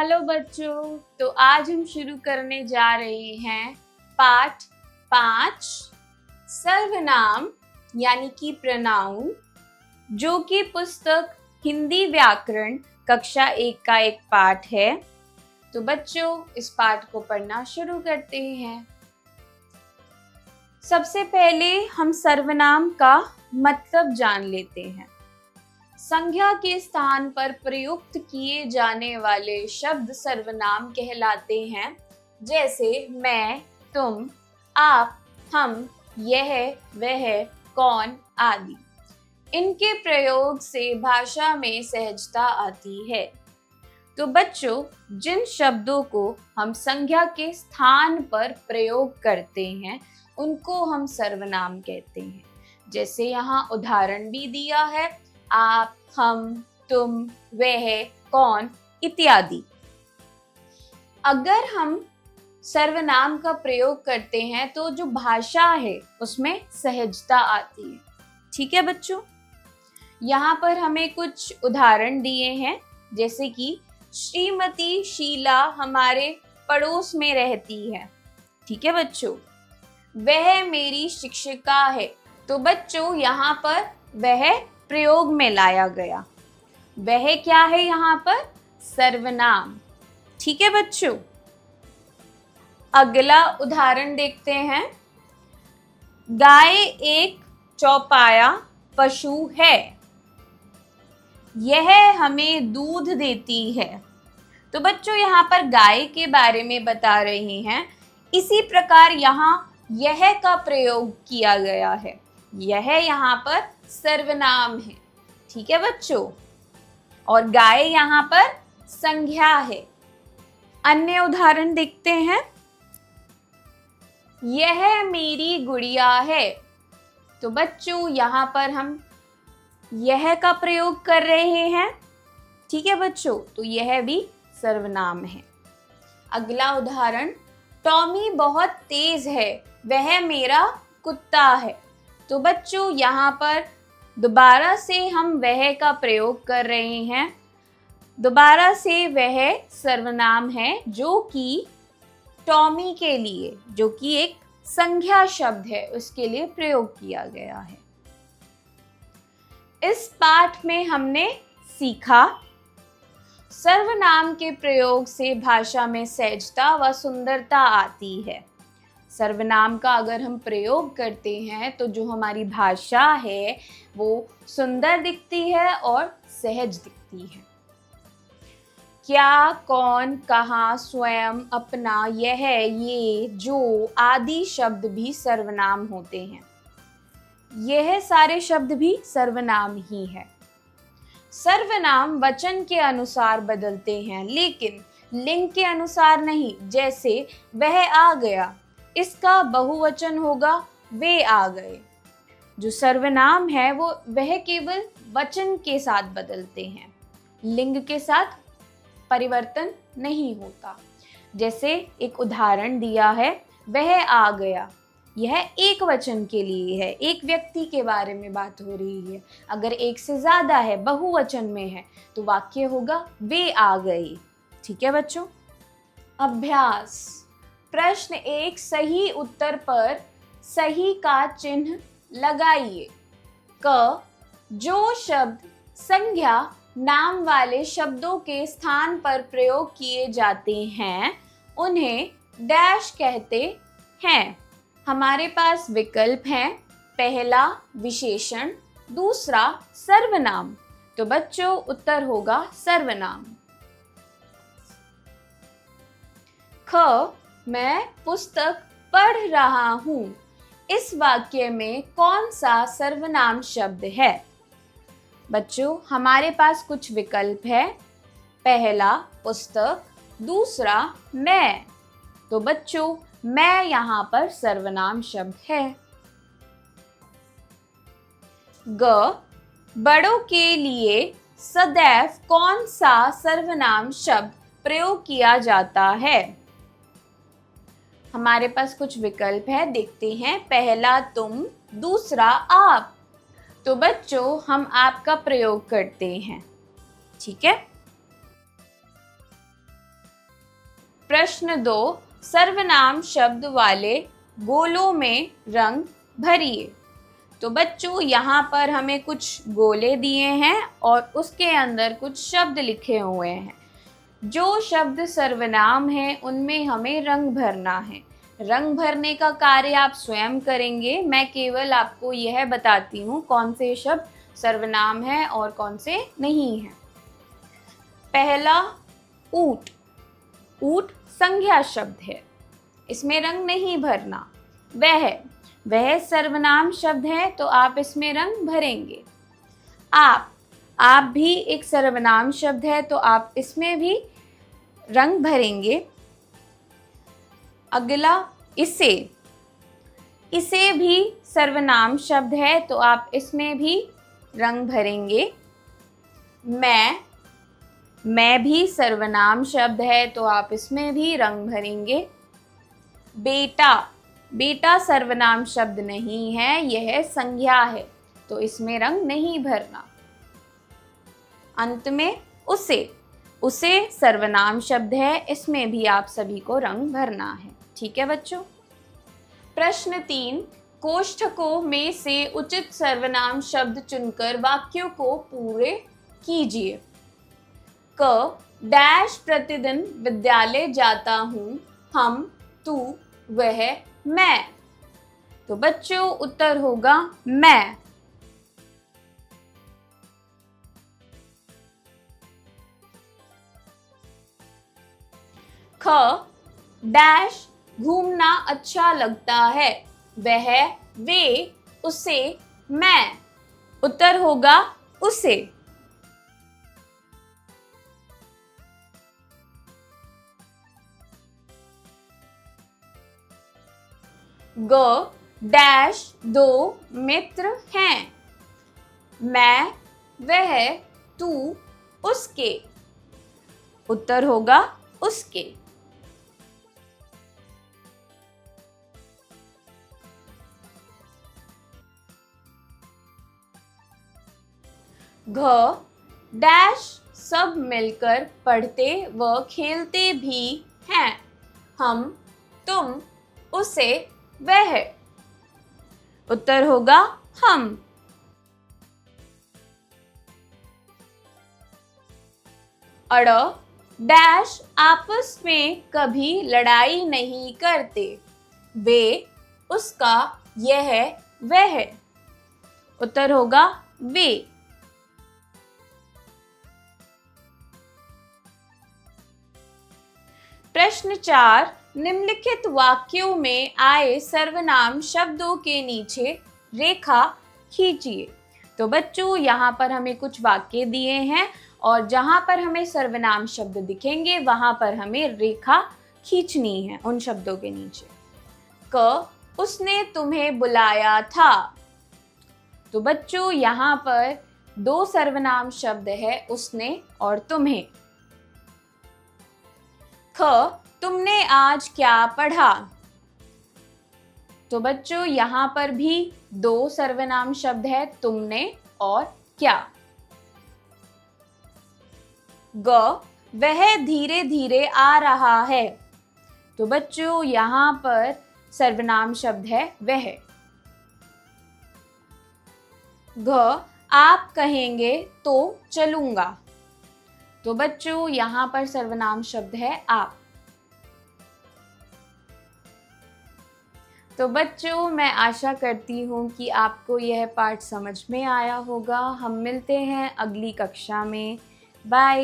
Hello बच्चों, तो आज हम शुरू करने जा रहे हैं पाठ 5 सर्वनाम यानी कि प्रोनाउन, जो कि पुस्तक हिंदी व्याकरण कक्षा 1 का एक पाठ है। तो बच्चों, इस पाठ को पढ़ना शुरू करते हैं। सबसे पहले हम सर्वनाम का मतलब जान लेते हैं। संज्ञा के स्थान पर प्रयुक्त किए जाने वाले शब्द सर्वनाम कहलाते हैं, जैसे मैं, तुम, आप, हम, यह, वह, कौन आदि। इनके प्रयोग से भाषा में सहजता आती है। तो बच्चों, जिन शब्दों को हम संज्ञा के स्थान पर प्रयोग करते हैं उनको हम सर्वनाम कहते हैं। जैसे यहाँ उदाहरण भी दिया है, आप, हम, तुम, वह, कौन इत्यादि। अगर हम सर्वनाम का प्रयोग करते हैं तो जो भाषा है उसमें सहजता आती है। ठीक है बच्चों, यहाँ पर हमें कुछ उदाहरण दिए हैं, जैसे कि श्रीमती शीला हमारे पड़ोस में रहती है। ठीक है बच्चों, वह मेरी शिक्षिका है। तो बच्चों, यहाँ पर वह प्रयोग में लाया गया। वह क्या है यहाँ पर? सर्वनाम। ठीक है बच्चों, अगला उदाहरण देखते हैं। गाय एक चौपाया पशु है, यह हमें दूध देती है। तो बच्चों, यहाँ पर गाय के बारे में बता रहे हैं। इसी प्रकार यहाँ यह का प्रयोग किया गया है। यह यहाँ पर सर्वनाम है। ठीक है बच्चों, और गाय यहाँ पर संज्ञा है। अन्य उदाहरण देखते हैं। यह मेरी गुड़िया है। तो बच्चों, यहाँ पर हम यह का प्रयोग कर रहे हैं। ठीक है बच्चों, तो यह भी सर्वनाम है। अगला उदाहरण, टॉमी बहुत तेज है, वह मेरा कुत्ता है। तो बच्चों, यहाँ पर दोबारा से हम वह का प्रयोग कर रहे हैं। दोबारा से वह सर्वनाम है जो कि टॉमी के लिए, जो कि एक संज्ञा शब्द है, उसके लिए प्रयोग किया गया है। इस पाठ में हमने सीखा सर्वनाम के प्रयोग से भाषा में सहजता व सुंदरता आती है। सर्वनाम का अगर हम प्रयोग करते हैं तो जो हमारी भाषा है वो सुंदर दिखती है और सहज दिखती है। क्या, कौन, कहाँ, स्वयं, अपना, यह, ये, जो आदि शब्द भी सर्वनाम होते हैं। यह सारे शब्द भी सर्वनाम ही है। सर्वनाम वचन के अनुसार बदलते हैं, लेकिन लिंग के अनुसार नहीं। जैसे वह आ गया, इसका बहुवचन होगा वे आ गए। जो सर्वनाम है वो वह केवल वचन के साथ बदलते हैं, लिंग के साथ परिवर्तन नहीं होता। जैसे एक उदाहरण दिया है, वह आ गया, यह एक वचन के लिए है, एक व्यक्ति के बारे में बात हो रही है। अगर एक से ज्यादा है, बहुवचन में है, तो वाक्य होगा वे आ गए। ठीक है बच्चों। अभ्यास, प्रश्न 1 सही उत्तर पर सही का चिन्ह लगाइए। क, जो शब्द संज्ञा नाम वाले शब्दों के स्थान पर प्रयोग किए जाते हैं उन्हें डैश कहते हैं। हमारे पास विकल्प हैं। पहला विशेषण, दूसरा सर्वनाम। तो बच्चों, उत्तर होगा सर्वनाम। ख, मैं पुस्तक पढ़ रहा हूँ। इस वाक्य में कौन सा सर्वनाम शब्द है? बच्चों, हमारे पास कुछ विकल्प है। पहला पुस्तक, दूसरा मैं। तो बच्चों, मैं यहाँ पर सर्वनाम शब्द है। ग, बड़ों के लिए सदैव कौन सा सर्वनाम शब्द प्रयोग किया जाता है? हमारे पास कुछ विकल्प है, देखते हैं। पहला तुम, दूसरा आप। तो बच्चों, हम आप का प्रयोग करते हैं। ठीक है। प्रश्न 2, सर्वनाम शब्द वाले गोलों में रंग भरिए। तो बच्चों यहाँ पर हमें कुछ गोले दिए हैं और उसके अंदर कुछ शब्द लिखे हुए हैं। जो शब्द सर्वनाम है उनमें हमें रंग भरना है। रंग भरने का कार्य आप स्वयं करेंगे, मैं केवल आपको यह बताती हूँ कौन से शब्द सर्वनाम है और कौन से नहीं है। पहला, ऊंट। ऊंट संज्ञा शब्द है, इसमें रंग नहीं भरना। वह सर्वनाम शब्द है तो आप इसमें रंग भरेंगे। आप भी एक सर्वनाम शब्द है तो आप इसमें भी रंग भरेंगे। अगला, इसे भी सर्वनाम शब्द है तो आप इसमें भी रंग भरेंगे। मैं भी सर्वनाम शब्द है तो आप इसमें भी रंग भरेंगे। बेटा सर्वनाम शब्द नहीं है, यह संज्ञा है तो इसमें रंग नहीं भरना। अंत में, उसे सर्वनाम शब्द है, इसमें भी आप सभी को रंग भरना है। ठीक है बच्चों। प्रश्न 3, कोष्ठकों में से उचित सर्वनाम शब्द चुनकर वाक्यों को पूरे कीजिए। क, डैश प्रतिदिन विद्यालय जाता हूँ, हम, तू, वह, मैं। तो बच्चों उत्तर होगा मैं। ख, डैश घूमना अच्छा लगता है, वह, वे, उसे, मैं। उत्तर होगा उसे। ग, डैश दो मित्र हैं, मैं, वह, तू, उसके। उत्तर होगा उसके। घ, डैश सब मिलकर पढ़ते व खेलते भी हैं, हम, तुम, उसे, वह। उत्तर होगा हम। अड़, डैश आपस में कभी लड़ाई नहीं करते, वे, उसका, यह, वह। उत्तर होगा वे। प्रश्न 4, निम्नलिखित वाक्यों में आए सर्वनाम शब्दों के नीचे रेखा खींचिए। तो बच्चों यहाँ पर हमें कुछ वाक्य दिए हैं और जहाँ पर हमें सर्वनाम शब्द दिखेंगे वहाँ पर हमें रेखा खींचनी है उन शब्दों के नीचे। क, उसने तुम्हें बुलाया था। तो बच्चों यहाँ पर दो सर्वनाम शब्द है, उसने और तुम्हें। ख, तुमने आज क्या पढ़ा। तो बच्चों यहाँ पर भी दो सर्वनाम शब्द है, तुमने और क्या। ग, वह धीरे धीरे आ रहा है। तो बच्चों यहाँ पर सर्वनाम शब्द है वह। घ, आप कहेंगे तो चलूंगा। तो बच्चों यहाँ पर सर्वनाम शब्द है आप। तो बच्चों मैं आशा करती हूँ कि आपको यह पाठ समझ में आया होगा। हम मिलते हैं अगली कक्षा में। बाय।